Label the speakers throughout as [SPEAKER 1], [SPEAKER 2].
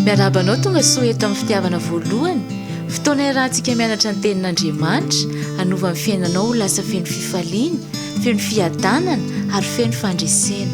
[SPEAKER 1] Miarabanao tonga soa eto amin'ny fitiavana voalohany. Fotoana iarahantsika mianatra ny tenin'Andriamanitra, hanova amin'ny fiainanao ho lasa feno fifaliana, feno fiadanana ary feno fandresena.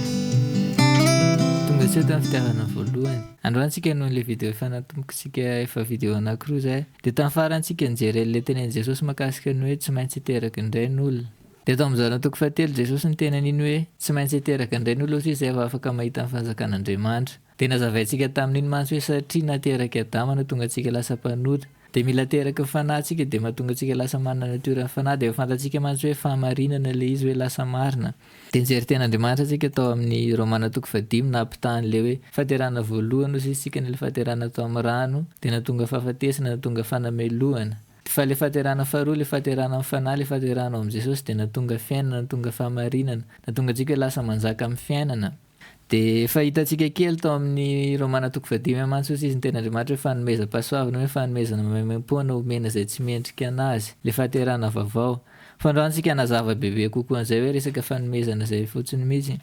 [SPEAKER 2] Tonga soa eto amin'ny fitiavana voalohany. Androantsika noho ilay video efa natombokontsika efa video anankiroa zay. Dia tamin'ny farantsika nijery ilay tenin'i Jesosy mahakasika ny hoe tsy maintsy hiteraky indray ny olona. Dia tao amin'izao toko fahatelo Jesosy ny tena niny hoe tsy maintsy hiteraky indray ny olona ozy izay afaka mahita ny fanjakan'Andriamanitra. Dia nazavaintsika tamin'iny mantsy hoe satria nateraky Adama no tonga antsika lasa mpanota. Dia mila teraky ny fanahintsika dia mahatonga antsika lasa manana natiora ny fanahy. Dia fantatsika mantsy hoe fahamarinana ilay izy hoe lasa marina. Dia nijery ten'Andriamanitra antsika tao amin'ny Romana toko 5 nampitahan'ilay hoe fahaterana voalohany ozy isika ny fahaterana tao amin'ny rano dia natonga fahafatesana, natonga fanamelohana. Fa ilay fahaterana faharoa, ilay fahaterana amin'ny fanahy, ilay fahaterana amin'ny Jesosy dia natonga fiainana, natonga fahamarinana, natonga antsika hoe lasa manjaka amin'ny fiainana. Dia fahitantsika kely tao amin'ny Romana toko 5 mantsy ozy izy ny ten'Andriamanitra hoe fanomezam-pahasoavana, hoe fanomezana maimaimpona omena izay tsy mendrika anazy, ilay fahaterana vaovao. Fa androantsika hanazava bebe kokoa an'izay hoe resaka fanomezana izay fotsiny mihitsy.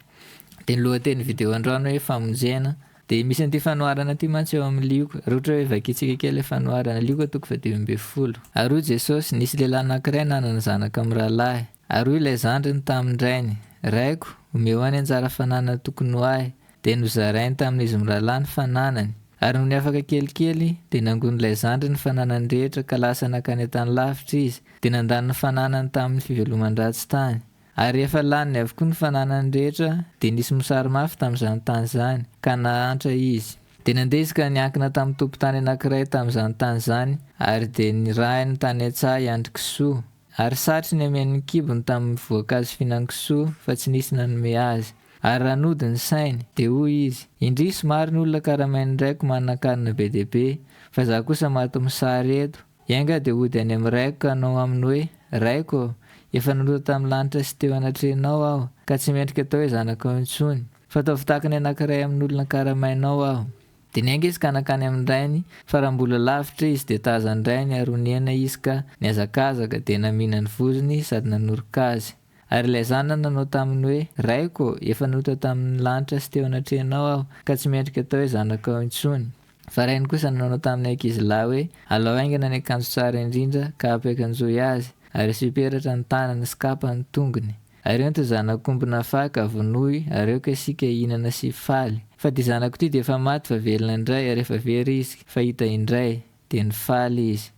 [SPEAKER 2] Dia ny lohateny video androany hoe famonjena. Dia misy an'ity fanoharana ity mantsy eo amin'ny lioko. Raha ohatra hoe vakintsika kely ilay fanoharana lioko toko 5:10. Ary hoy Jesosy, nisy lehilahy anankiray nanana zanaka amin'ny rahalahy. Ary hoy ilay zandriny tamin'indrainy, raiko omeo any anjara fananana tokony ho ahy. Dia nozarainy tamin'izy mirahalahy ny fananany. Ary noho ny afaka kelikely dia nangono ilay zandriny ny fananany rehetra ka lasa nakany tany lavitra izy. Dia nandany ny fananany tamin'ny fiveloman-dratsy tany. Ary efa laniny avokoa ny fananany rehetra dia nisy mosary mafy tamin'izany tany izany ka nahantra izy. Dia nandeha izy ka niankina tamin'ny tompon-tany anankiray tamin'izany tany izany ary dia nirahiny tany an-tsaha hiandry kisoa. Ary satry ny amen'ny kibony tamin'ny voankazo fihinan-kisoa fa tsy nisy nanome azy. Ary raha nody ny sainy dia hoy izy, indrisy somary ny olona karamainy raiko manan-kanina be dia be, fa izaho kosa maty mosary eto. Iainga dia hody any amin'ny raiko ka hanao aminy hoe, raiko efa nanota tamin'ny lanitra sy teo anatrenao aho, ka tsy mendrika tao hoe zanakao intsony, fa ataovy tahaka ny anankiray amin'ny olona karamainao aho. Dia niainga izy ka nakany amin'ny rainy, fa raha mbola lavitra izy dia tazany rainy ary honiana izy ka niazakazaka dia namina ny vozony sady nanoroka azy. Ary ilay zanany nanao taminy hoe, raiko efa nanota tamin'ny lanitra sy teo anatrenao aho, ka tsy mendrika tao hoe zanakao intsony. Fa rainy kosa nanao tamin'ny ankizilahy hoe, alao aingana ny akanjo tsara indrindra ka ampiakanjoy azy, ary sy peratra ny tanany sy kapa ny tongony. Ary eo ny zanak'ombina faka vonoy, ary eo ka isika hihinana sy faly. Fa ty zanako ty dia efa maty fa velona indray, ary efa very izy fa hita indray dia nifaly izy.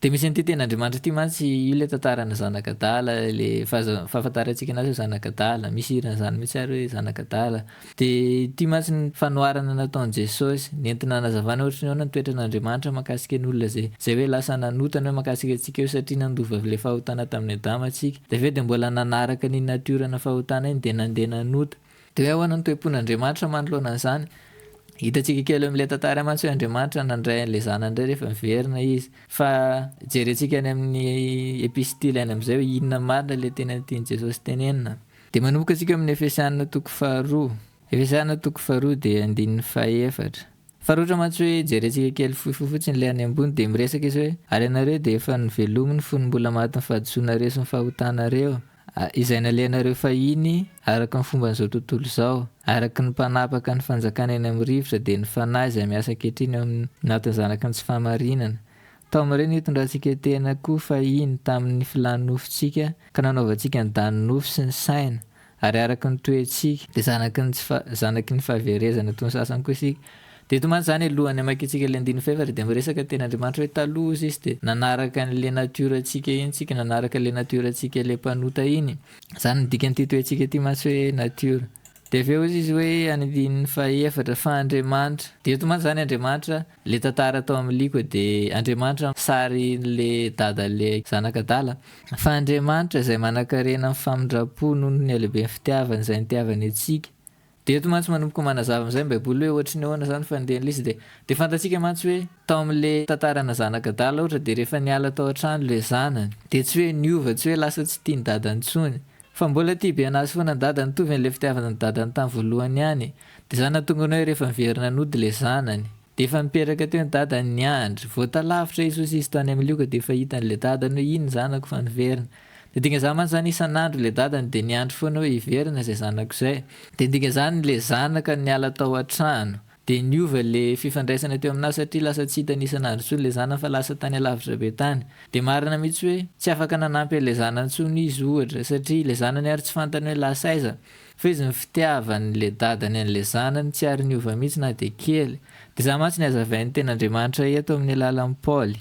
[SPEAKER 2] Dia misy an'ity ten'Andriamanitra ity mantsy io ilay tantarana zanakadala, ilay fahafantarantsika anazy hoe zanakadala, misy hirana zany mihitsy ary hoe zanakadala. Dia ity mantsy ny fanoharana nataon'i Jesosy, nentina hanazavana ohatry ny ahoana ny toetran'Andriamanitra mahakasika ny olona zay hoe lasa nanotana hoe mahakasika antsika io satria nandova ilay fahotana tamin'ny Adama antsika. Dia avy eo dia mbola nanaraka ny natiorana fahotana iny dia nandeha nanota. Dia hoe ahoana ny toe-pon'Andriamanitra manoloana an'izany? Hitantsika kely amin'ilay tantara mantsy hoe Andriamanitra nandray an'ilay zanany indray rehefa miverina izy. Fa jerentsika any amin'ny epistily any amin'izay hoe inona marina ilay tena tian'i Jesosy tenenina. Dia manomboka antsika amin'ny Efesiana toko 2. Efesiana toko 2 dia 4. Fa rotra mantsy hoe jerentsika kely fotsiny ilay any ambony dia miresaka izy hoe, ary ianareo dia efa nivelominy fony mbola maty ny fahadisoanareo sy ny fahotanareo, izay nalehanareo fahiny araka ny fomba n'izao tontolo izao, araka ny mpanapaka ny fanjakana eny amin'ny rivotra dia ny fanahy izay miasa ankehitriny amin'ny natin'ny zanaka ny tsy fahamarinana. Tao amin'ireny hitondrantsika tena koa fahiny tamin'ny filanofitsika ka nanaovantsika ny daninofo sy ny saina, ary araka ny toetsika dia zanaky ny fahaverezana toy ny sasany koa isika. Dia eto mantsy zany alohany hamakiantsika ilay 4 dia miresaka ten'Andriamanitra hoe taloha izy dia nanaraka n'ilay natiorantsika iny tsika, nanaraka ilay natiorantsika ilay mpanota iny. Zany ny dikan'ity toetsika ity mantsy hoe natiora. Dia avy eo izy hoe andininy 4 fa Andriamanitra. Dia eto mantsy zany Andriamanitra ilay tantara tao amin'ny liko dia Andriamanitra sary ilay dada ilay zanakadala. Fa Andriamanitra izay manan-karena amin'ny famindrapo noho ny halehiben'ny fitiavana izay nitiavany antsika. Dia eto mantsy manomboka manazava amin'izay Baiboly hoe ohatry ny ahoana zany fandehan'ilay izy dia fantatsika mantsy hoe tao amin'ilay tantarana zanakadala ohatra dia rehefa niala tao an-trano ilay zanany dia tsy hoe niova, tsy hoe lasa tsy tia ny dadany intsony, fa mbola tia be anazy foana ny dadany tovy an'ilay fitiavana ny dadany tamin'ny voalohany ihany. Dia zany nahatonga ny hoe rehefa miverina nody ilay zanany dia efa miperaka teo ny dadany niandry, voatalavitra izy tany amin'ny lioka dia efa hitan'ilay dadany hoe iny zanako fa niverina. Dia dikan'izany mantsy zany isan'andro ilay dadany dia niandry foana hoe hiverina izay zanako izay. Dia dikan'izany ilay zanaka niala tao an-trano de niova le fifandraisana teo aminazy satria lasa tsy hita nisan'andro tsony le zanany fa lasa tany alavitra be tany. De marina mihitsy hoe tsy afaka nanampy le zanany tsony izy ohatra satria le zanany ary tsy fantany hoe lasaiza fa izy ny fitiavan'le dadany an'le zanany tsy ary niova mihitsy na de kely. De za mantsy ny azavain'ny ten'Andriamanitra eto amin'ny alalan'ny Paoly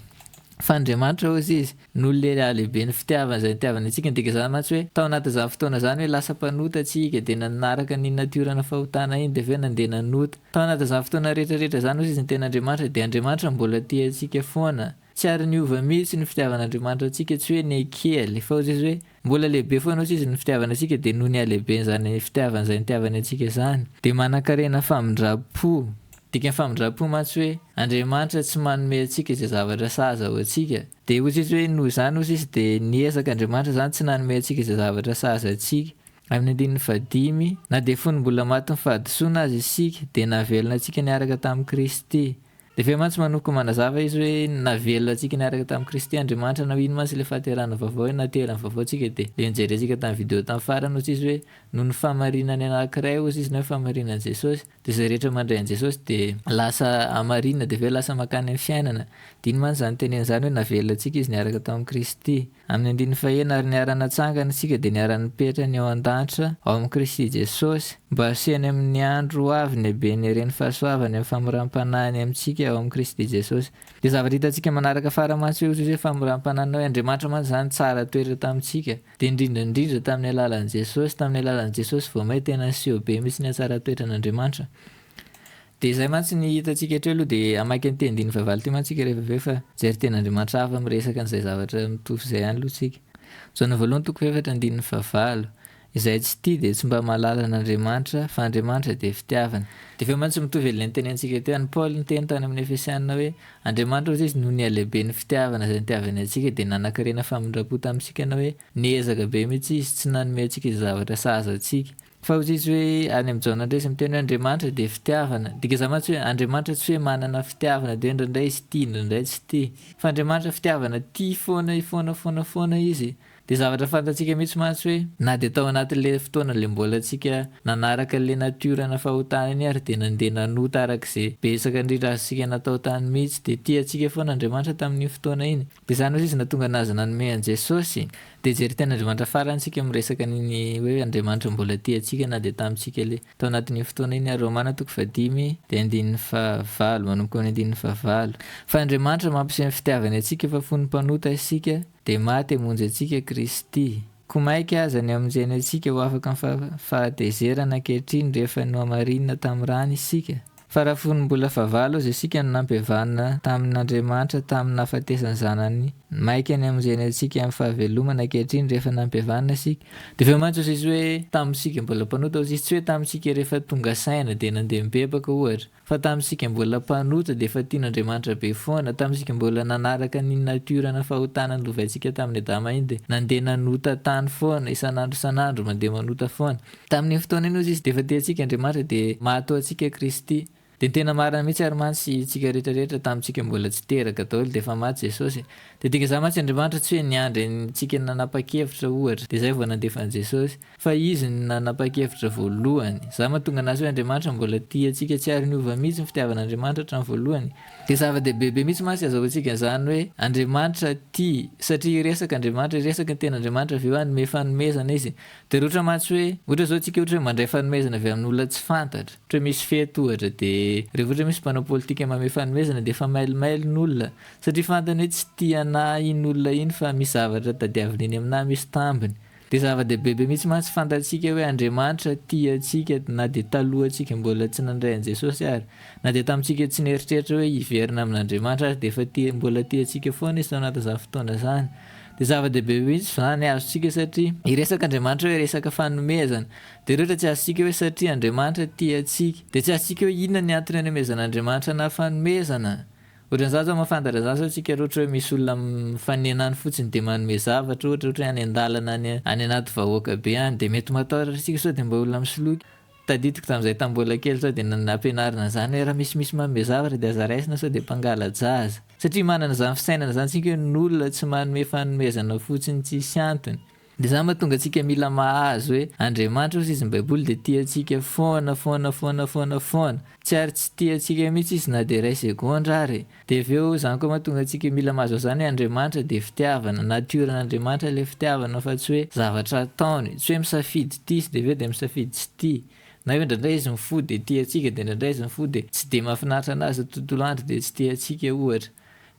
[SPEAKER 2] fa Andriamanitra ozy izy no le lehibe ny fitiavana zay nitiavana antsika. De zany mantsy hoe tao anatin'izany fotoana zany hoe lasa mpanota atsika de nanaraka ny natiorana fahotana iny de aveo nandeha nanota. Tao anatin'izany fotoana rehetrarehetra zany ozy izy ny ten'Andriamanitra de Andriamanitra mbola tia antsika foana. Tsy ary niova mihitsy ny fitiavan'Andriamanitra antsika tsy hoe ny kely fa ozy izy hoe mbola lehibe foana ozy izy ny fitiavana antsika de noho ny alehibe zany fitiavana zay nitiavany antsika zany. De manan-karena famindrapo. Dikan'ny famindrapo mantsy hoe Andriamanitra tsy manome antsika izay zavatra sahaza ho antsika. De ozy izy hoe noho zany ozy izy de niezaka Andriamanitra zany tsy nanome antsika izay zavatra sahaza antsika. Amin'ny 5 na de fony mbola maty ny fahadosoana azy isika de navelona antsika niaraka tamin'i Kristy. De aveo mantsy manoko manazava izy hoe navelona antsika niaraka tamin'i Kristy Andriamanitra na ino mantsy le fahaterahana vaovao hoe naterana vaovao antsika de le nijery antsika tamin'ny vidéo tamin'ny farany ozy izy hoe noho ny famarinany anankiray ozy izy na hoe famarinan'i Jesosy de zay rehetra mandray an'i Jesosy de lasa amarinina de aveo lasa makany amin'ny fiainana. De ino mantsy zany teneny zany hoe navelona antsika izy niaraka tamin'i Kristy. Amin'ny 1 ary niara-natsangana antsika de niara-nipetrany ao an-danitra ao amin'ny Kristy Jesosy mba asehany amin'ny andro avy ny habeny ireny fahasoavana amin'ny famoram-panahiny amintsika ao amin'ny Kristy Jesosy. De zavatra hitantsika manaraka faramantsy ozy izy hoe famoram-panahiny hoe Andriamanitra mantsy zany tsara toerana tamintsika de indrindrandrindra tamin'ny alalan'i Jesosy tamin'ny alalan'i Jesosy vao may tena seho be mihitsy ny atsara toeran'Andriamanitra. De zay mantsy ny hitantsika hatreo aloha de amaky ny teny 15 ty mantsika rehefa aveo fa jery ten'Andriamanitra hafa miresaka an'izay zavatra mitovy zay ihany aloha tsika. Zona voalohany toko efatra 15 izay tsy tia de tsy mba mahalala an'Andriamanitra fa Andriamanitra de fitiavana. De aveo mantsy mitovy le nitenentsika teo any Paoly niteny tany amin'ny Efesiana hoe Andriamanitra ozy izy noho ny alehibe ny fitiavana zay nitiavany antsika de nanan-karena famindrapo tamintsika na hoe niezaka be mihitsy izy tsy nanome antsika izy zavatra sahaza antsika. Fa ozy izy hoe any amin'ny Jaona ndresy miteny hoe Andriamanitra de fitiavana. Dika za mantsy hoe Andriamanitra tsy hoe manana fitiavana de indraindray izy tia indraindray tsy tia fa Andriamanitra fitiavana tia foana izy. De zavatra fantatsika mihitsy mantsy hoe na de tao anatin'le fotoana le mbola antsika nanaraka le natiorana fahotana iny ary de nandeha nanota arak'izay betsaka indrindra azontsika natao tany mihitsy de tia antsika foana Andriamanitra tamin'ny fotoana iny. De zany ozy izy natonga anazy nanome an' Jesosy de jery ten'Andriamanitra farany antsika miresaka niny hoe Andriamanitra mbola tia antsika na de tamintsika le tao anatin'ny fotoana iny. Romana 5 de 15 manomboka amin'ny 15. Fa Andriamanitra mampiseho ny fitiavany antsika fa fony mpanota isika de maty hamonjy antsika Kristy. Ko maika aza ny amonjena antsika ho afaka ny fahatezerana ankehitriny rehefa no amarinina tamin'ny rany isika. Fa raha fony mbola fahavalo aza isika no nampihavana tamin'Andriamanitra tamin'ny nahafatesany zanany maika ny amonjena antsika amin'ny fahavelomana ankehitriny rehefa nampihavana isika. De aveo mantsy ozy izy hoe tamintsika mbola mpanota ozy izy tsy hoe tamintsika rehefa tonga saina de nandeha mibebaka ohatra fa tamintsika mbola mpanota de efa tian'Andriamanitra be foana. Tamintsika mbola nanaraka ny natiorana fahotana lovaintsika tamin'ny Adama iny de nandeha nanota tany foana isan'andro mandeha manota foana. Tamin'ny fotoana iny ozy izy de efa tia antsika Andriamanitra de mahatao antsika Kristy. De tena marina mihitsy ary mantsy tsika rehetrarehetra tamintsika mbola tsy teraka daholo de efa maty Jesosy. De dika za mantsy Andriamanitra tsy hoe niandry antsika nanapa-kevitra ohatra de zay vao nandefa Jesosy fa izy ny nanapa-kevitra voalohany. Za mahatonga anazy hoe Andriamanitra mbola tia antsika tsy ary niova mihitsy ny fitiavan'Andriamanitra hatramin'ny voalohany. De zava-dehibe mihitsy mantsy azahoantsika zany hoe Andriamanitra tia satria resaka Andriamanitra resaka ny ten'Andriamanitra avy eo hanome fanomezana izy. De ohatra mantsy hoe ohatra zao tsika ohatra hoe mandray fanomezana avy amin'ny olona tsy fantatra ohatra misy fety ohatra de rehefa ohatra misy mpanao politika manome fanomezana de efa mailomailo ny olona satria fantany hoe tsy tia anahy iny olona iny fa misy zavatra tadiaviny eny aminahy misy tambiny. De zava-dehibe mihitsy mantsy fantatsika hoe Andriamanitra tia antsika na de taloha antsika mbola tsy nandray an'i Jesosy ary na de tamintsika tsy nieritreritra hoe hiverina amin'Andriamanitra ary de efa mbola tia antsika foana izy tao anatin'izany fotoana zany. De zava-dehibe mihitsy zany azontsika satria iresaka Andriamanitra hoe resaka fanomezana de rehetra tsy azontsika hoe satria Andriamanitra tia antsika de tsy azontsika hoe inona ny antony hanomezan'Andriamanitra na fanomezana. Ohatran'izany zao mahafantatra zany sao tsika ohatra hoe misy olona mifanenany fotsiny de manome zavatra ohatra hoe any an-dalana any anaty vahoaka be any de mety matahotra tsika sao de mba olona misoloky. Tadidiko tamin'izay tambola kely sao de nampianarina zany hoe raha misy manome zavatra de aza raisina sao de mpangala-jaza satria manana zany fisainana zany tsika hoe n'olona tsy manome fanomezana fotsiny tsisy antony. de zany mahatonga antsika mila mahazo hoe Andriamanitra ozy izy Baiboly de tia antsika foana tsy ary tsy tia antsika mihitsy izy na de ray segondra ary. De aveo zany koa mahatonga antsika mila mahazo zany hoe Andriamanitra de fitiavana, natioran'Andriamanitra le fitiavana fa tsy hoe zavatra ataony, tsy hoe misafidy ty izy de aveo de misafidy tsy ty, na hoe ndraindray izy mifody de tia antsika de ndraindray izy mifody de tsy de mahafinaritra anazy tontolo andro de tsy tia antsika ohatra.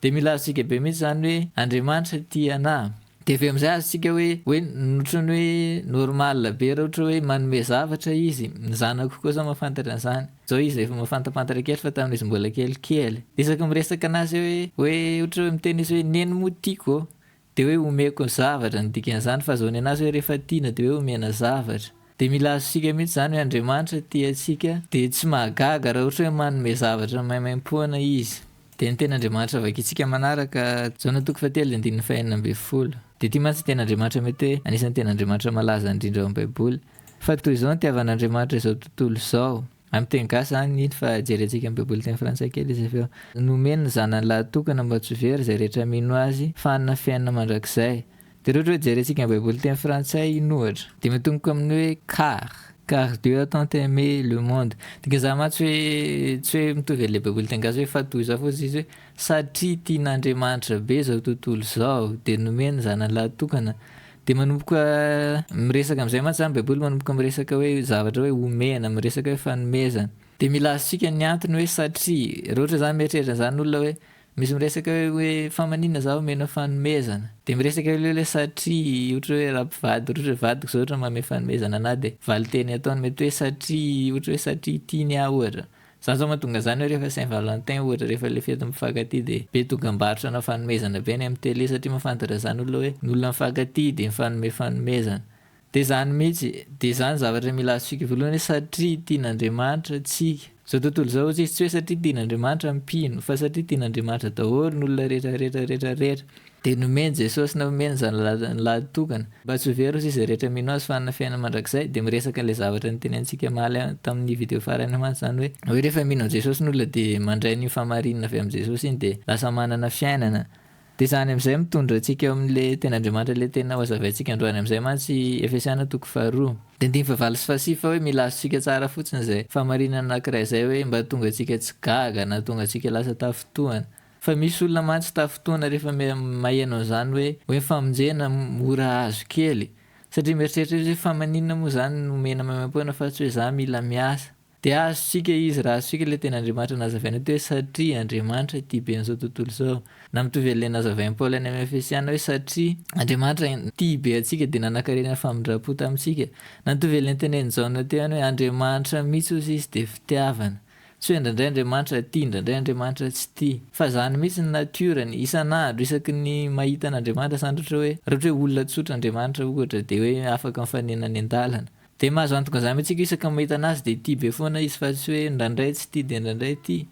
[SPEAKER 2] De mila azontsika be mihitsy zany hoe Andriamanitra tia anahy. De aveo am'zay azontsika hoe ohatrany hoe normal be raha ohatra hoe manome zavatra izy, ny zanako koa zao mahafantatra an'zany. Zao izy efa mahafantapantatra kely fa tamin'izy mbola kelikely. De isaky miresaka anazy hoe ohatra hoe miteny izy hoe neny mo tiako de hoe omeko zavatra, ny dikan'izany fahazoana anazy hoe rehefa tiana de hoe omena zavatra. De mila azontsika mihitsy zany hoe Andriamanitra tia antsika de tsy mahagaga raha ohatra hoe manome zavatra maimaim-poana izy. De ny ten'Andriamanitra vakitsika manaraka Jaona 3:9-12. De ty mantsy ten'Andriamanitra mety hoe anisan'ny ten'Andriamanitra malaza indrindra ao am-Baiboly. Fa toy izao ny tiavan'Andriamanitra izao tontolo izao. Amin'ny teny gasy zany iny fa jerentsika amin'ny Baiboly teny frantsay kely izy aveo. Nomeny ny zanany lahatokana mba tsy ho very zay rehetra mino azy fanana fiainana mandrakizay. De raha ohatra hoe jerentsika amin'ny Baiboly teny frantsay iny ohatra de matomboka amin'ny hoe car Dieu a tant aimé le monde. Dika mantsy hoe tsy hoe mitovy le Baiboly teny gasy hoe fa toy izao fotsy izy hoe satria tian'Andriamanitra be zao tontolo zao de nomeny zanany lahatokana. De manomboka miresaka am'zay mantsy zany Baiboly manomboka miresaka hoe zavatra hoe omena, miresaka hoe fanomezana. De mila azontsika ny antony hoe satria raha ohatra zany mieritreritra zany olona hoe misy miresaka hoe famanina zaho omena fanomezana de miresaka hoe satria ohatra hoe rahampivady ohatra hoe vadiko zao ohatra manome fanomezana na de valiteny ataony mety hoe satria ohatra hoe satria tiany aho ohatra. Zany zao mahatonga zany hoe rehefa Saint Valentin ohatra rehefa le fety mifankatia de be tonga-barotra na fanomezana be any amin'ny télé satria mahafantatra zany olona hoe ny olona mifankatia de mifanome fanomezana. De zany mihitsy de zany zavatra mila azontsika voalohany hoe satria tian'Andriamanitra antsika. Zao tontolo zao izy tsy hoe satria tian'Andriamanitra mpino fa satria tian'Andriamanitra daholo ny olona rehetra. De nomeny Jesosy na omeny zany lahatokana mba tsy ho very ozy izy rehetra mino azy fanana fiainana mandrakizay. De miresaka le zavatra nytenentsika maly tamin'ny vidéo farany mantsy zany hoe rehefa mino Jesosy ny olona de mandray ny famarinana avy amin'ny Jesosy iny de lasa manana fiainana. De zany am'izay mitondra antsika amin'le ten'Andriamanitra le tena hazavaintsika androany am'izay mantsy Efesiana 2:2. De 9:5 hoe mila azontsika tsara fotsiny zay famarinana anankiray zay hoe mba tonga antsika tsy gaga na tonga antsika lasa tafotoana. Fa misy olona mantsy tafotoana rehefa maheno an'izany hoe famonjena mora azo kely satria mieritreritra izy hoe famaninana moa zany nomena maimaim-poana fa tsy hoe za mila miasa. De azontsika izy raha azontsika le ten'Andriamanitra nazavaina hoe satria Andriamanitra tia be an'izao tontolo zao. Na mitovy le nazavain'i Paoly any amin'ny Efesiana hoe satria Andriamanitra tia be antsika de nanankarena famindram-po tamintsika. Na mitovy le tenen'i Jaona teo any hoe Andriamanitra mihitsy ozy izy de fitiavana. Tsy hoe ndraindray Andriamanitra tia, ndraindray Andriamanitra tsy tia. Fa zany mihitsy ny natiorany isan'andro isaky ny mahita an'Andriamanitra zany raha ohatra hoe olona tsotra Andriamanitra ohatra de hoe afaka mifanena any an-dalana. De mahazo antoka zany mihitsy isaka mahita anazy de tia be foana izy fa tsy hoe ndraindray tsy tia de ndraindray tia.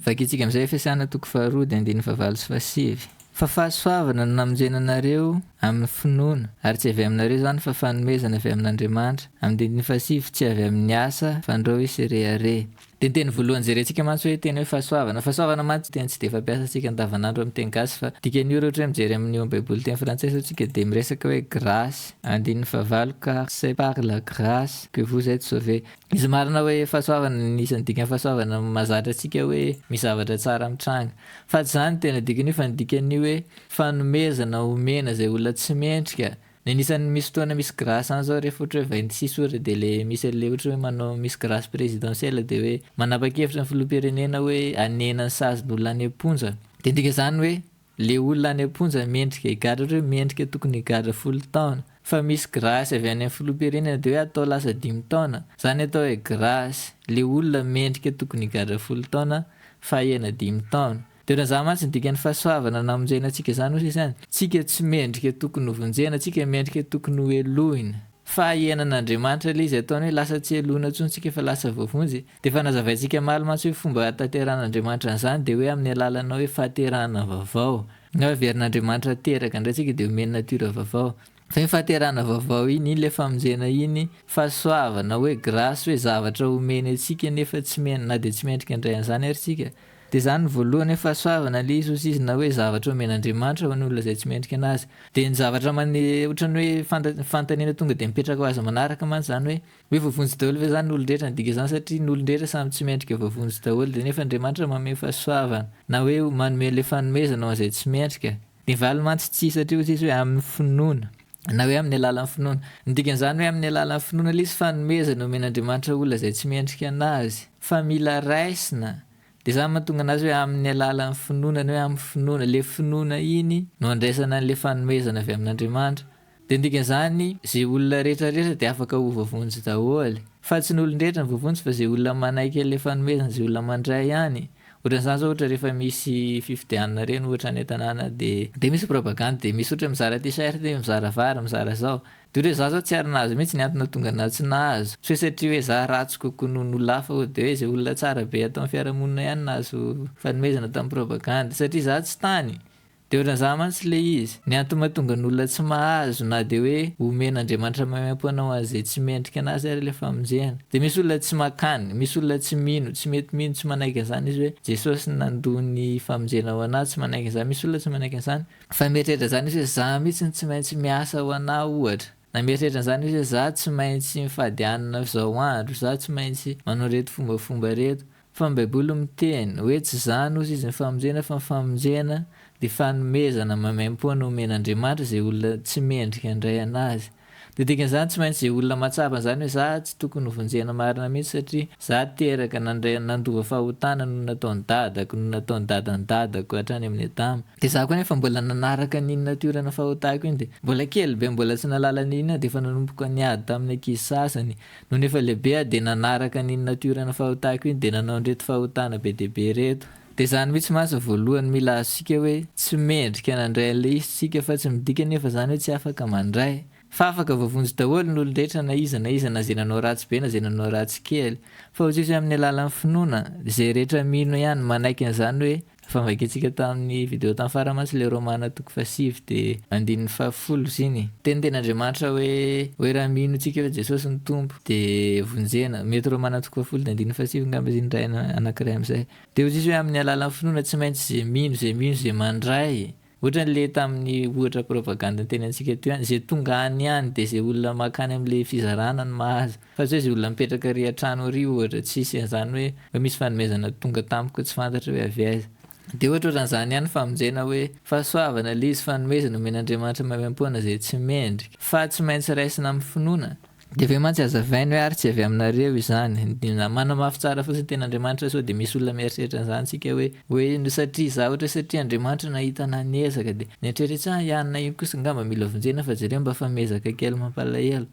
[SPEAKER 2] Vakitsika am'izay Efesiana 2:2-5. Fa fahasoavana no namonjena anareo amin'ny finoana ary tsy avy aminareo zany fa fanomezana avy amin'Andriamanitra. Amin'ny 5 tsy avy amin'ny asa fa andreo isy rehare. De ny teny voalohany jerentsika mantsy hoe teny hoe fahasoavana mantsy teny tsy de fampiasa antsika andavanandro amin'ny teny gasy fa dikan'io raha ohatra hoe mijery amin'ny Baiboly teny frantsay sao tsika de miresaka hoe grâce. 5 car c'est par la grâce que vous êtes sauvés. Izy marina hoe fahasoavana nisan'ny dikan'ny fahasoavana mahazatra antsika hoe misy zavatra tsara mitranga. Fa tsy zany tena dikan'io fa ny dikan'io hoe fanomezana omena zay olona tsy mendrika. Ny anisan'ny misy fotoana misy grâce any zao rehefa ohatra hoe 26 ohatra de le misy le ohatra hoe manao misy grâce présidentielle de hoe manapa-kevitra ny filoham-pirenena hoe anena ny sazy ny olona any am-ponja. De ndika zany hoe le olona any am-ponja mendrika higadra ohatra hoe mendrika tokony higadra 10 taona. Fa misy grâce avy any amin'ny filoham-pirenena de hoe atao lasa 5 taona. Zany atao hoe grâce le olona mendrika tokony higadra 10 taona fa ena 5 taona. De raha za mantsy ny dikan'ny fahasoavana namonjena antsika zany ozy izany. Tsika tsy mendrika tokony ho vonjena, tsika mendrika tokony ho elohina. Fa ienan'Andriamanitra le izy ataony hoe lasa tsy elohina intsony tsika fa lasa voavonjy. De fa nazavaintsika maly mantsy hoe fomba hatanteran'Andriamanitra an'izany de hoe amin'ny alalanao hoe fahaterahana vaovao. Na averin'Andriamanitra teraka indray tsika de omeny natiora vaovao. Fa iny fahaterahana vaovao iny le famonjena iny fahasoavana hoe grâce hoe zavatra omeny antsika nefa tsy na de tsy mendrika indray an'izany ary tsika. de zany voalohany hoe fahasoavana le izy izy na hoe zavatra omen'Andriamanitra ho an'olona zay tsy mendrika anazy de ny zavatra ohatrany hoe fantanena tonga de mipetraka ho azy manaraka mantsy zany hoe voavonjy daholo ve zany n'olon-drehetra ndika zany satria n'olon-drehetra samy tsy mendrika voavonjy daholo de nefa Andriamanitra manome fahasoavana na hoe manome le fanomezana ho an'izay tsy mendrika ny valy mantsy tsy satria izy hoe amin'ny finoana na hoe amin'ny alalan'ny finoana ny dikan'izany hoe amin'ny alalan'ny finoana le izy fanomezana omen'Andriamanitra olona zay tsy mendrika anazy fa mila raisina de zany mahatonga anazy hoe amin'ny alalan'ny finoana ny hoe amin'ny finoana le finoana iny no andraisana an'le fanomezana avy amin'Andriamanitra de dikan'izany zay olona rehetrarehetra de afaka ho voavonjy daholo fa tsy n'olon-drehetra ny voavonjy fa zay olona manaiky an'le fanomezana zay olona mandray ihany ohatran'izany zao ohatra rehefa misy fifidianana reny ohatra ny tanàna de misy propagande de misy ohatra mizara t-shirt mizara vary mizara zao de ohatra za zao tsy ary nahazo mihitsy ny antony tonga na tsy nahazo tsy hoe satria hoe za ratsy kokoa noho n'ololafa de hoe zay olona tsara be atao amin'ny fiarahamonina ihany nahazo fanomezana tamin'ny propagande satria za tsy tany de ohatran'izany mantsy le izy ny antony mahatonga n'olona tsy mahazo na de hoe omen'Andriamanitra maimam-ponao azay tsy mendrika anazy ary le famonjena de misy olona tsy makany misy olona tsy mino tsy mety mino tsy manaiky an'izany izy hoe Jesosy nandony famonjena ho anazy tsy manaiky an'izany misy olona tsy manaiky an'izany fa mieritreritra zany izy hoe za mihitsy tsy maintsy miasa ho anah ohatra na mieritreritra zany izy hoe za tsy maintsy mifady anina zao andro za tsy maintsy manao reto fombafomba reto fa ny Baiboly miteny hoe tsy zany ozy izy ny famonjena fa ny famonjena de fanomezana mamaim-poana omen'Andriamanitra zay olona tsy mendrika handray anazy de dikan'izany tsy maintsy zay olona matsapa zany hoe za tsy tokony hovonjena marina mihitsy satria za teraka nandova fahotana no nataon'ny dadako no nataon'ny dadan'ny dadako hatrany amin'ny adama de za koa nefa mbola nanaraka n'iny natiorana fahotako iny de mbola kely be mbola tsy nalala n'iny de efa nanomboka niady tamin'ny ankizy sasany no nefa lehibe de nanaraka n'iny natiorana fahotako iny de nanao ndreto fahotana be dehibe reto de zany mihitsy mantsy voalohany mila azosika hoe tsy mendrika nandray an'le izy sika fa tsy midika nefa zany hoe tsy afaka mandray fa afaka voavonjy daholo n'olon-drehetra na iza na zay nanao ratsy be na zay nanao ratsy kely fa ozy izy hoe amin'ny alalan'ny finoana zay rehetra mino ihany manaiky an'izany hoe fa vakintsika tamin'ny video tamin'ny faramantsy le Romana 7 de 10 ziny teny ten'Andriamanitra hoe raha mino tsika hoe Jesosy ny tompo de vonjena mety Romana 7 de 10 ngamba ziny ray anankiray am'izay de ozy izy hoe amin'ny alalan'ny finoana tsy maintsy zay mino zay mandray ohatra le tamin'ny ohatra propagande teny antsika teo ihany zay tonga any ihany de zay olona makany am'le fizarana ny mahazo fa tsy hoe zay olona mipetraka ry an-trano ry ohatra tsisy an'izany hoe misy fanomezana tonga tampoka tsy fantatra hoe avy aiza de ohatra ohatran'izany ihany famonjena hoe fahasoavana le izy fanomezana omen'Andriamanitra maimam-poana zay tsy mendrika fa tsy maintsy raisina amin'ny finoana de ve mantsy azavainy hoe ary tsy avy aminareo izany manamafy tsara fotsiny ten'Andriamanitra sao de misy olona mieritreritra an'izany tsika hoe satria za ohatra satria Andriamanitra nahita nanezaka de nieritreretra ianona iny kosa ngamba mila vonjena fa jareo mba famezaka kely mampalahelo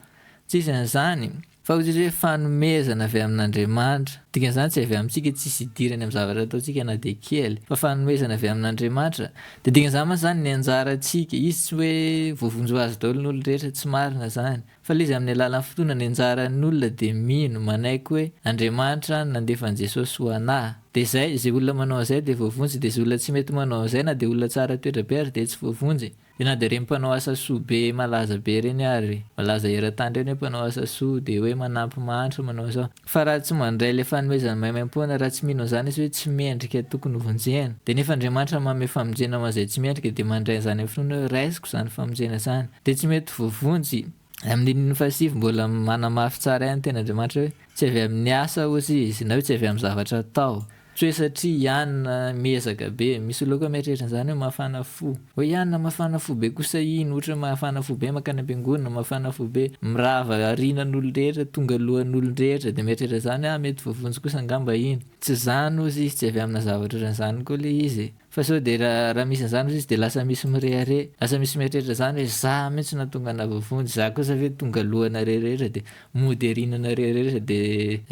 [SPEAKER 2] tsisy an'izany fa ozy izy hoe fanomezana avy amin'Andriamanitra dikan'izany tsy avy amintsika tsisy idirany amin'ny zavatra ataontsika na de kely fa fanomezana avy amin'Andriamanitra de dikan'izany mantsy zany ny anjarantsika izy tsy hoe voavonjy ho azy daholo n'olon-drehetra tsy marina zany fa le izy amin'ny alalan'ny fotoana ny anjaran'olona de mino manaiky hoe Andriamanitra nandefa an'i Jesosy ho anahy de zay olona manao zay de voavonjy de zay olona tsy mety manao zay na de olona tsara toetra be ary de tsy voavonjy de na de reny mpanao asa soa be malaza be reny ary malaza eran-tany reny hoe mpanao asa soa de hoe manampy mahantra manao zao fa raha tsy mandray le fanomezana maimam-poana raha tsy mino zany izy hoe tsy mendrika tokony vonjena de nefa Andriamanitra manome famonjena ho an'izay tsy mendrika de mandray zany amin'ny finoana hoe raisiko zany famonjena zany de tsy mety voavonjy amin'ny 7 mbola manamafy tsara ihany ten'Andriamanitra hoe tsy avy amin'ny asa ozy izy na hoe tsy avy amin'ny zavatra atao tsy hoe satria ianona miezaka be misy olona koa mieritreritra an'izany hoe mafana fo hoe ianona mafana fo be kosa ino ohatra mafana fo be makany am-piangonana mafana fo be mirava arinan'olon-drehetra tonga lohan'olon-drehetra de mieritreritra zany mety voavonjy kosa ngamba iny tsy zany ozy izy tsy avy amina zavatra ohatran'izany koa le izy fa sao de raha misy an'izany ozy izy de lasa misy mirehare lasa misy mieritreritra zany hoe za mihitsy natonga navavonjy za kosa ve tonga lohana reherehetra de mody arinana reherehetra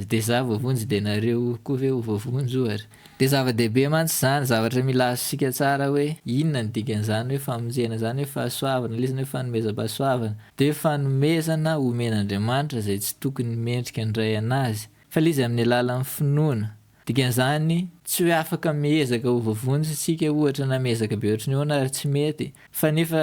[SPEAKER 2] de za voavonjy de nareo koa ve ho voavonjy ohatra de zava-dehibe mantsy zany zavatra mila azosika tsara hoe inona ny dikan'izany hoe famonjena zany hoe fahasoavana le izy hoe fanomezam-pahasoavana de hoe fanomezana omen'Andriamanitra zay tsy tokony mendrika handray anazy fa le izy amin'ny alalan'ny finoana dikan'izany tsy hoe afaka miezaka ho voavonjy sika ohatra na miezaka be ohatry ny ahoana ary tsy mety fa nefa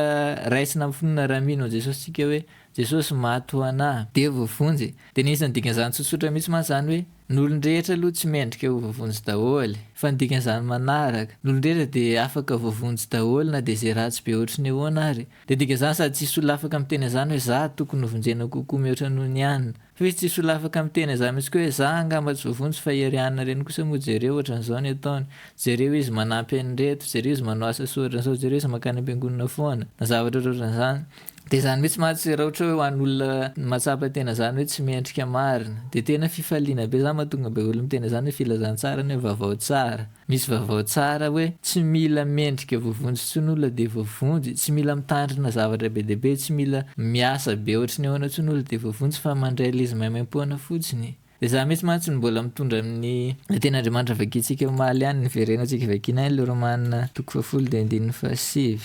[SPEAKER 2] raisina amin'ny finoana raha mino Jesosy sika hoe Jesosy maty ho anahy de voavonjy de nisy ny dikan'izany tsotsotra mihitsy mantsy zany hoe n'olon-drehetra aloha tsy mendrika ho vovonjy daholo fa ny dikan'izany manaraka n'olon-drehetra dia afaka vovonjy daholo na dia zay ratsy be ohatry ny ahoana ary dia dikan'izany sady tsisy olona afaka miteny izany hoe za tokony hovonjena kokoa mihoatra noho ny anina fa izy tsisy olona afaka miteny izany mihitsy koa hoe za angamba tsy vovonjy fa iarianina reny kosa moa jereo ohatran'izao ny ataony jereo izy manampy an'ireto jereo izy manao asa soa ohatran'izao jereo izy makany am-piangonana foana na zavatra ohatran'izany dia izany mihitsy mantsy raha ohatra hoe ho an'olona matsapa tena izany hoe tsy miendrika marina dia tena fifaliana be izany mahatonga be olona miteny izany hoe filazantsara ny hoe vaovao tsara misy vaovao tsara hoe tsy mila miendrika vovonjy tsy ny olona dia vovonjy tsy mila mitandrina zavatra be dia be tsy mila miasa be ohatry ny ahoana tsy ny olona dia vovonjy fa mandray ilay izy maimam-poana fotsiny dia za mihitsy mantsy ny mbola mitondra amin'ny ten'Andriamanitra vakintsika omaly ihany ny verenantsika vakiana ihany le Romanina 7:7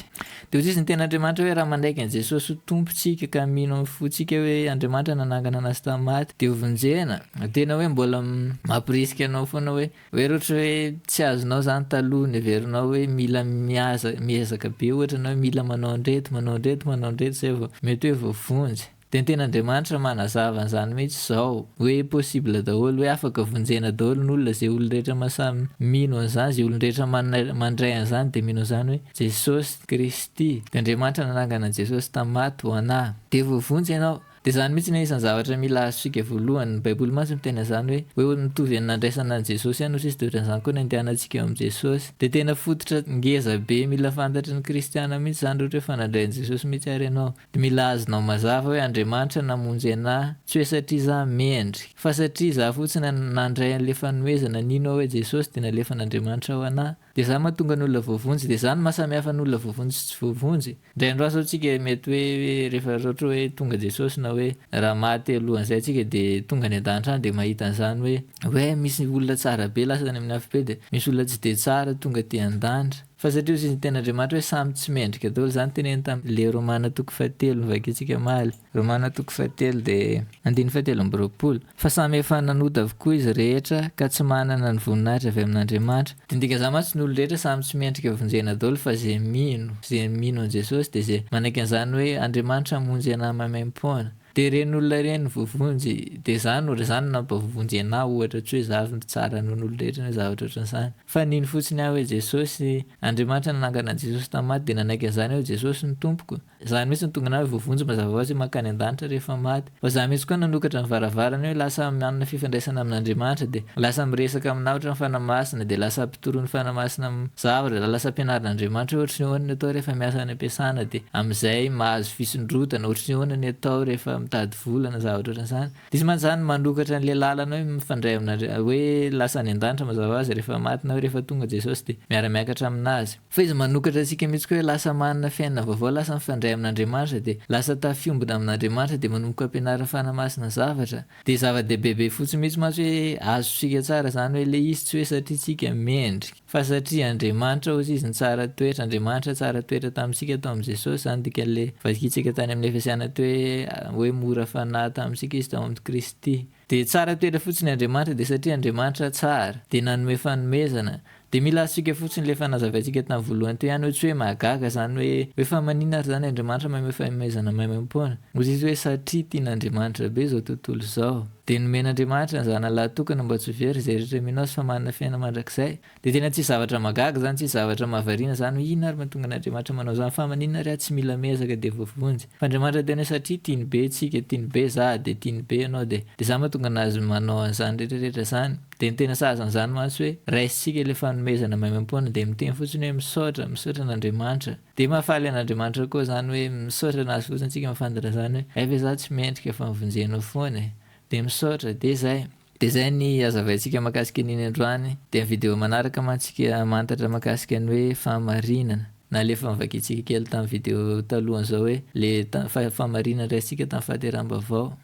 [SPEAKER 2] dia ozy izy ny ten'Andriamanitra hoe raha mandraiky an'i Jesosy ho tompontsika ka mino amin'ny fontsika hoe Andriamanitra nanangana anazy tamaty dia hovonjena tena hoe mbola mampirisika anao foana hoe raha ohatra hoe tsy azonao zany taloha ny heverinao hoe mila miezaka be ohatra na hoe mila manao andreto zay vao mety hoe voavonjy dia ny ten'Andriamanitra manazava an'izany mihitsy izao hoe possible daholo hoe afaka vonjena daholo n'olona zay olon-drehetra mahasamy mino an'izany zay olon-drehetra mandray an'izany dia mino an'izany hoe Jesosy Kristy dia Andriamanitra nanangana an'i Jesosy tamaty ho anahy dia voavonjy ianao dia izany mihitsy ny isan'ny zavatra mila azontsika voalohany ny Baiboly mantsy miteny izany hoe mitovy amin'ny nandraisana an'i Jesosy ihany ohatr'izy dia ohatran'izany koa ny andehanantsika amin'i Jesosy dia tena fototra ngeza be mila fantatry ny kristiana mihitsy izany ohatra hoe fanandray an'i Jesosy mihitsy ary ianao dia mila azonao mazava hoe Andriamanitra namonjy anahy tsy hoe satria za mendry fa satria za fotsiny nandray an'ilay fanomezana nino aho hoe Jesosy dia nalefa an'Andriamanitra ho anahy dia izany mahatonga ny olona voavonjy dia izany mahasamihafa ny olona voavonjy sy tsy voavonjy indray andro azo antsika mety hoe rehefa ohatra hoe tonga Jesosy na hoe raha maty alohan'izay antsika dia tonga ny an-danitra any dia mahita an'izany hoe misy olona tsara be lasa any amin'ny afo be dia misy olona tsy dia tsara tonga dia an-danitra fa satria izy ny ten'Andriamanitra hoe samy tsy mendrika daholo izany teneny tamin'ilay Romanina 7:7 vakintsika maly Romanina 7:7 dia 17 fa samy efa nanota avokoa izy rehetra ka tsy manana ny voninahitra avy amin'Andriamanitra dia ndikan'izany mantsy ny olo rehetra samy tsy mendrika vonjena daholo fa zay mino an' Jesosy dia zay manaiky an'izany hoe Andriamanitra hamonjy anahy maimam-poana dia reny olona reny vovonjy dia izany nampavovonjy anahy ohatra tsy hoe za tsara noho n'olo rehetra ny zavatra ohatran'izany fa nino fotsiny aho hoe Jesosy Andriamanitra nanangana an'i Jesosy tamaty dia nanaiky an'izany hoe Jesosy ny tompoko izany mihitsy ny tonga anahy hoe vovonjy mazava ho azy hoe mankany an-danitra rehefa maty fa za mihitsy koa nanokatra ny varavarana hoe lasa manana fifandraisana amin'Andriamanitra dia lasa miresaka aminah ohatra ny fanamasina dia lasa ampitoroa ny fanamasina zavatra lasa ampianarin'Andriamanitra ohatra ny ahoana ny atao rehefa miasa any am-piasana dia amin'izay mahazo fisondrotana ohatra ny ahoana ny atao rehefa mitady volana zavatra ohatran'izany dia izy mantsy manokatra an'ilay lalana hoe mifandray amin'Andriamanitra hoe lasa any an-danitra mazava ho azy rehefa maty na hoe rehefa tonga Jesosy dia miara-miakatra aminazy fa izy manokatra antsika mihitsy koa hoe lasa manana fiainana vaovao lasa mifandray amin'Andriamanitra dia lasa tafiombona amin'Andriamanitra dia manomboka ampianarana fanamasina zavatra dia zava-dehibe be fotsiny mihitsy mantsy hoe azontsika tsara izany hoe ilay izy tsy hoe satria tsika mendrika fa satria Andriamanitra ozy izy ny tsara toetra Andriamanitra tsara toetra tamintsika tao amin'i Jesosy izany dikan'ilay vakintsika tany amin'ny Efesiana hoe mora fanahy tamintsika izy tao amin'ny Kristy dia tsara toetra fotsiny Andriamanitra dia satria Andriamanitra tsara dia nanome fanomezana dia mila azontsika fotsiny ilay fanazavaintsika tamin'ny voalohany teo ihany hoe tsy hoe mahagaga izany hoe fa maninona ary izany Andriamanitra manome fanomezana maimam-poana ozy izy hoe satria tian'Andriamanitra be izao tontolo izao dia nomen'Andriamanitra ny zanalahy tokana mba tsy ho very izay rehetra mino azy fa manana fiainana mandrakizay dia tena tsy zavatra mahagaga izany tsy zavatra mahavariana izany hoe inona ary mahatonga n'Andriamanitra manao izany fa maninona ary tsy mila miezaka dia voavonjy fa Andriamanitra tena hoe satria tiany be tsika tiany be za dia tiany be ianao dia izany mahatonga anazy manao an'izany rehetrarehetra izany dia ny tena sahaza an'izany mantsy hoe raisitsika ilay fanomezana maimam-poana dia miteny fotsiny hoe misaotra an'Andriamanitra dia mahafaly an'Andriamanitra koa izany hoe misaotra anazy fotsiny tsika mafantatra izany hoe aiva za tsy mendrika fa mivonjenao foana dia misaotra dia izay ny azavaintsika mahakasika an'iny androany dia ny video manaraka mantsika mantatra mahakasika ny hoe fahamarinana na le famvakintsika kely tamin'ny video talohany izao hoe le fahamarinana raisitsika tamin'ny fahateram-baovao